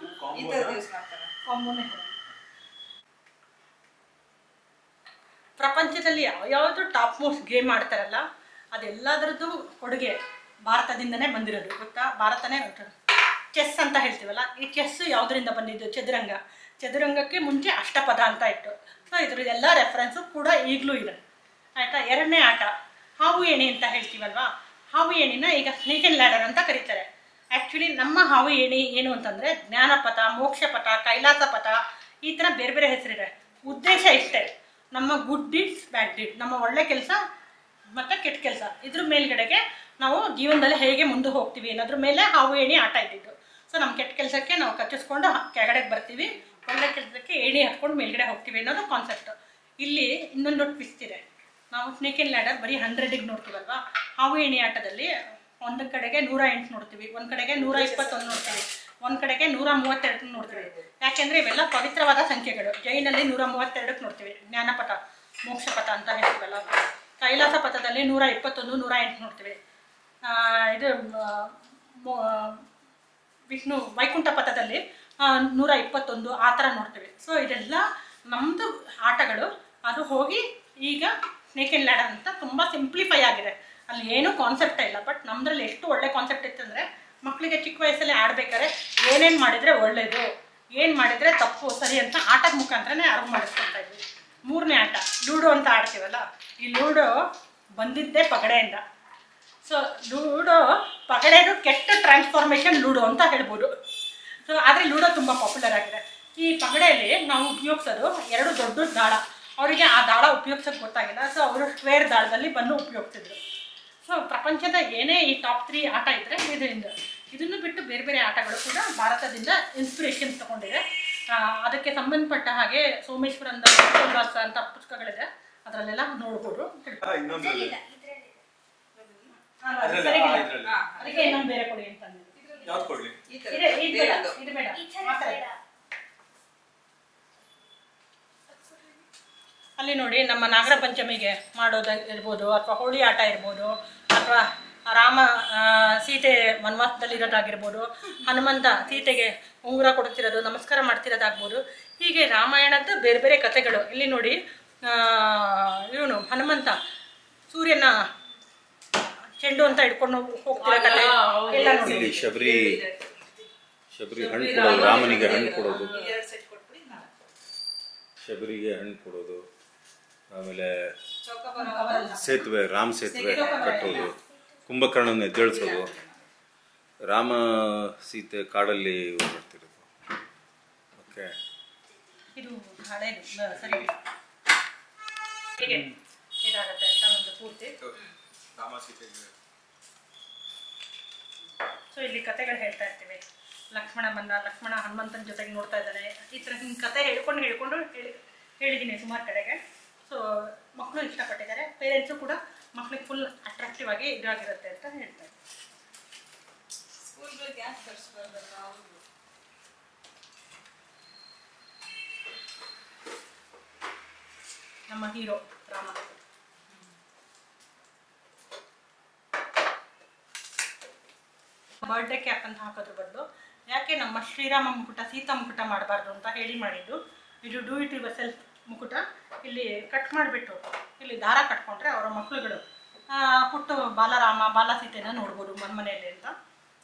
ಈ ತರ ಯೂಸ್ ಮಾಡ್ತಾರ. ಕಾಂಬೋನೇ ಪ್ರಪಂಚದಲ್ಲಿ ಯಾವ್ಯಾವುದು ಟಾಪ್ ಮೋಸ್ಟ್ ಗೇಮ್ ಆಡ್ತಾರಲ್ಲ ಅದೆಲ್ಲದರದ್ದು ಕೊಡುಗೆ ಭಾರತದಿಂದನೇ ಬಂದಿರೋದು, ಗೊತ್ತಾ? ಭಾರತನೇ ಚೆಸ್ ಅಂತ ಹೇಳ್ತೀವಲ್ಲ, ಈ ಚೆಸ್ ಯಾವುದರಿಂದ ಬಂದಿದ್ದು? ಚದುರಂಗಕ್ಕೆ ಮುಂಚೆ ಅಷ್ಟಪದ ಅಂತ ಇತ್ತು. ಸೊ ಇದ್ರ ಎಲ್ಲ ರೆಫರೆನ್ಸು ಕೂಡ ಈಗಲೂ ಇದೆ, ಆಯಿತಾ? ಎರಡನೇ ಆಟ ಹಾವು ಏಣಿ ಅಂತ ಹೇಳ್ತೀವಲ್ವಾ, ಹಾವು ಏಣಿನ ಈಗ ಸ್ನೇಕ್ ಆ್ಯಂಡ್ ಲ್ಯಾಡರ್ ಅಂತ ಕರೀತಾರೆ. ಆ್ಯಕ್ಚುಲಿ ನಮ್ಮ ಹಾವು ಏಣಿ ಏನು ಅಂತಂದರೆ ಜ್ಞಾನಪಥ, ಮೋಕ್ಷಪಥ, ಕೈಲಾಸ ಪಥ, ಈ ಥರ ಬೇರೆ ಬೇರೆ ಹೆಸರಿದೆ. ಉದ್ದೇಶ ಇಷ್ಟೇ, ನಮ್ಮ ಗುಡ್ ಡೀಡ್ಸ್ ಬ್ಯಾಡ್ ಡೀಡ್, ನಮ್ಮ ಒಳ್ಳೆ ಕೆಲಸ ಮತ್ತು ಕೆಟ್ಟ ಕೆಲಸ, ಇದ್ರ ಮೇಲ್ಗಡೆಗೆ ನಾವು ಜೀವನದಲ್ಲಿ ಹೇಗೆ ಮುಂದೆ ಹೋಗ್ತೀವಿ ಅನ್ನೋದ್ರ ಮೇಲೆ ಹಾವು ಏಣಿ ಆಟ ಇದ್ದಿದ್ದು. ಸೊ ನಮ್ಮ ಕೆಟ್ಟ ಕೆಲಸಕ್ಕೆ ನಾವು ಕಚ್ಚಿಸ್ಕೊಂಡು ಕೆಳಗಡೆಗೆ ಬರ್ತೀವಿ, ಒಳ್ಳೆ ಕೆಲಸಕ್ಕೆ ಏಣಿ ಹತ್ಕೊಂಡು ಮೇಲ್ಗಡೆ ಹೋಗ್ತೀವಿ ಅನ್ನೋದು ಕಾನ್ಸೆಪ್ಟ್. ಇಲ್ಲಿ ಇನ್ನೊಂದು ಟ್ವಿಸ್ಟ್ ಇದೆ. ನಾವು ಸ್ನೇಕ್ ಆ್ಯಂಡ್ ಲ್ಯಾಡರ್ ಬರೀ 100ಗೆ ನೋಡ್ತೀವಲ್ವಾ, ಹಾವು ಏಣಿ ಆಟದಲ್ಲಿ ಒಂದು ಕಡೆಗೆ 108 ನೋಡ್ತೀವಿ, ಒಂದು ಕಡೆಗೆ 121 ನೋಡ್ತೀವಿ, ಒಂದು ಕಡೆಗೆ 132 ನೋಡ್ತೀವಿ. ಯಾಕೆಂದರೆ ಇವೆಲ್ಲ ಪವಿತ್ರವಾದ ಸಂಖ್ಯೆಗಳು. ಜೈನಲ್ಲಿ 132 ನೋಡ್ತೀವಿ, ಜ್ಞಾನಪಥ ಮೋಕ್ಷಪಥ ಅಂತ ಹೇಳ್ತೀವಲ್ಲ. ಕೈಲಾಸ ಪಥದಲ್ಲಿ 121, 108 ನೋಡ್ತೀವಿ. ಇದು ವಿಷ್ಣು ವೈಕುಂಠ ಪಥದಲ್ಲಿ 121 ಆ ಥರ ನೋಡ್ತೀವಿ. ಸೊ ಇದೆಲ್ಲ ನಮ್ಮದು ಆಟಗಳು. ಅದು ಹೋಗಿ ಈಗ ಸ್ನೇಕ್ ಆ್ಯಂಡ್ ಲ್ಯಾಡರ್ ಅಂತ ತುಂಬ ಸಿಂಪ್ಲಿಫೈ ಆಗಿದೆ, ಅಲ್ಲಿ ಏನೂ ಕಾನ್ಸೆಪ್ಟೇ ಇಲ್ಲ. ಬಟ್ ನಮ್ಮದ್ರಲ್ಲಿ ಎಷ್ಟು ಒಳ್ಳೆ ಕಾನ್ಸೆಪ್ಟ್ ಇತ್ತಂದರೆ ಮಕ್ಕಳಿಗೆ ಚಿಕ್ಕ ವಯಸ್ಸಲ್ಲಿ ಆಡ್ಬೇಕಾದ್ರೆ ಏನೇನು ಮಾಡಿದರೆ ಒಳ್ಳೆಯದು, ಏನು ಮಾಡಿದರೆ ತಪ್ಪು ಸರಿ ಅಂತ ಆಟದ ಮುಖಾಂತರನೇ ಅರ್ವ್ ಮಾಡಿಸ್ಕೊಳ್ತಾ ಇದ್ವಿ. ಮೂರನೇ ಆಟ ಲೂಡೋ ಅಂತ ಆಡ್ತೀವಲ್ಲ, ಈ ಲೂಡೋ ಬಂದಿದ್ದೇ ಪಗಡೆಯಿಂದ. ಸೊ ಲೂಡೋ ಪಗಡೆದು ಕೆಟ್ಟ ಟ್ರಾನ್ಸ್ಫಾರ್ಮೇಷನ್ ಲೂಡೋ ಅಂತ ಹೇಳ್ಬೋದು. ಸೊ ಆದರೆ ಲೂಡೋ ತುಂಬ ಪಾಪ್ಯುಲರ್ ಆಗಿದೆ. ಈ ಪಗಡೆಯಲ್ಲಿ ನಾವು ಉಪಯೋಗಿಸೋದು 2 ದೊಡ್ಡ ದಾಳ. ಅವರಿಗೆ ಆ ದಾಳ ಉಪಯೋಗಿಸೋಕ್ಕೆ ಗೊತ್ತಾಗಿಲ್ಲ, ಸೊ ಅವರು ಸ್ಕ್ವೇರ್ ದಾಳದಲ್ಲಿ ಬಂದು ಉಪಯೋಗಿಸಿದ್ರು. ಸೊ ಪ್ರಪಂಚದ ಏನೇ ಈ ಟಾಪ್ 3 ಆಟ ಇದ್ದರೆ ಇದನ್ನು ಬಿಟ್ಟು ಬೇರೆ ಬೇರೆ ಆಟಗಳು ಕೂಡ ಭಾರತದಿಂದ ಇನ್ಸ್ಪಿರೇಷನ್ ತಗೊಂಡಿದೆ. ಅದಕ್ಕೆ ಸಂಬಂಧಪಟ್ಟ ಹಾಗೆ ಸೋಮೇಶ್ವರಂದ ಉಲ್ಲಾಸ ಅಂತ ಪುಸ್ತಕಗಳಿದೆ, ಅದರಲ್ಲೆಲ್ಲ ನೋಡ್ಬೋದು. ಅದಕ್ಕೆ ಇನ್ನೊಂದು ಬೇರೆ ಕೊಡಿ ಅಂತಂದ್ರೆ ಅಲ್ಲಿ ನೋಡಿ, ನಮ್ಮ ನಾಗರ ಪಂಚಮಿಗೆ ಮಾಡೋದು ಇರ್ಬೋದು, ಅಥವಾ ಹೋಳಿ ಆಟ ಇರ್ಬೋದು, ಅಥವಾ ರಾಮ ಸೀತೆ ವನವಾಸದಲ್ಲಿರೋದಾಗಿರ್ಬೋದು, ಹನುಮಂತ ಸೀತೆಗೆ ಉಂಗುರ ಕೊಡ್ತಿರೋದು, ನಮಸ್ಕಾರ ಮಾಡ್ತಿರೋದಾಗ್ಬೋದು. ಹೀಗೆ ರಾಮಾಯಣದ ಬೇರೆ ಬೇರೆ ಕಥೆಗಳು. ಇಲ್ಲಿ ನೋಡಿ, ಇವನು ಹನುಮಂತ ಸೂರ್ಯನ ಚೆಂಡು ಅಂತ ಹಿಡ್ಕೊಂಡು ಹೋಗ್ತಿರೋ ಕಥೆ ಎಲ್ಲ ನೋಡಿ. ಶಬರಿ ಹಣ್ಣು ಕೊಡೋದು, ರಾಮನಿಗೆ ಹಣ್ಣು ಕೊಡೋದು, ಶಬರಿಗೆ ಹಣ್ಣು ಕೊಡೋದು, ಆಮೇಲೆ ಸೇತುವೆ, ರಾಮ ಸೇತುವೆ ಕಟ್ಟೋದು, ಕುಂಭಕರ್ಣನ ಎದ್ದೇಳಿಸೋದು, ರಾಮ ಸೀತೆ ಕಾಡಲ್ಲಿ ಓಡಾಡ್ತಿರೋದು. ಓಕೆ, ಇದು ಹಳೇದು ಸರಿ ಹೇಗೆ ಇದಾಗತ್ತೆ ಅಂತ ಒಂದು ಪೂರ್ತಿ. ಸೊ ಇಲ್ಲಿ ಕತೆಗಳು ಹೇಳ್ತಾ ಇರ್ತೀವಿ. ಲಕ್ಷ್ಮಣ ಬಂದ, ಲಕ್ಷ್ಮಣ ಹನುಮಂತನ ಜೊತೆಗೆ ನೋಡ್ತಾ ಇದ್ದಾನೆ. ಈ ಥರ ಹಿಂಗೆ ಕತೆ ಹೇಳ್ಕೊಂಡು ಹೇಳಿದ್ದೀನಿ ಸುಮಾರು ಕಡೆಗೆ. ಸೊ ಮಕ್ಕಳು ಇಷ್ಟಪಟ್ಟಿದ್ದಾರೆ, ಪೇರೆಂಟ್ಸು ಕೂಡ ಮಕ್ಳಿಗೆ ಫುಲ್ ಅಟ್ರಾಕ್ಟಿವ್ ಆಗಿ ಇದಾಗಿರುತ್ತೆ ಅಂತ ಹೇಳ್ತಾರೆ. ನಮ್ಮ ಹೀರೋ ರಾಮ. ಬರ್ಡೇ ಕ್ಯಾಪ್ ಅಂತ ಹಾಕೋದ್ರ ಬದಲು ಯಾಕೆ ನಮ್ಮ ಶ್ರೀರಾಮ ಮುಕುಟ ಸೀತಾ ಮುಕುಟ ಮಾಡಬಾರ್ದು ಅಂತ ಮಾಡಿದ್ದು. ಇದು ಡೂ ಇಟ್ ಯುವರ್ ಸೆಲ್ಫ್ ಮುಕುಟ. ಇಲ್ಲಿ ಕಟ್ ಮಾಡಿಬಿಟ್ಟು ಇಲ್ಲಿ ದಾರ ಕಟ್ಕೊಂಡ್ರೆ ಅವರ ಮಕ್ಕಳುಗಳು ಹುಟ್ಟು ಬಾಲರಾಮ ಬಾಲ ಸೀತೆನ ನೋಡ್ಬೋದು ಮನೆಯಲ್ಲಿ ಅಂತ.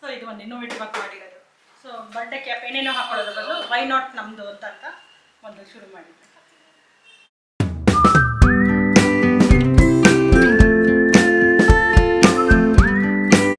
ಸೊ ಇದು ಒಂದು ಇನ್ನೋವೇಟಿವ್ ಆಗಿ ಮಾಡಿರೋದು. ಸೊ ಬರ್ಡೇ ಕ್ಯಾಪ್ ಏನೇನೋ ಹಾಕೊಳ್ಳೋದ್ರ ಬದಲು ವೈ ನಾಟ್ ನಮ್ಮದು ಅಂತ ಒಂದು ಶುರು ಮಾಡಿದ್ದೆ.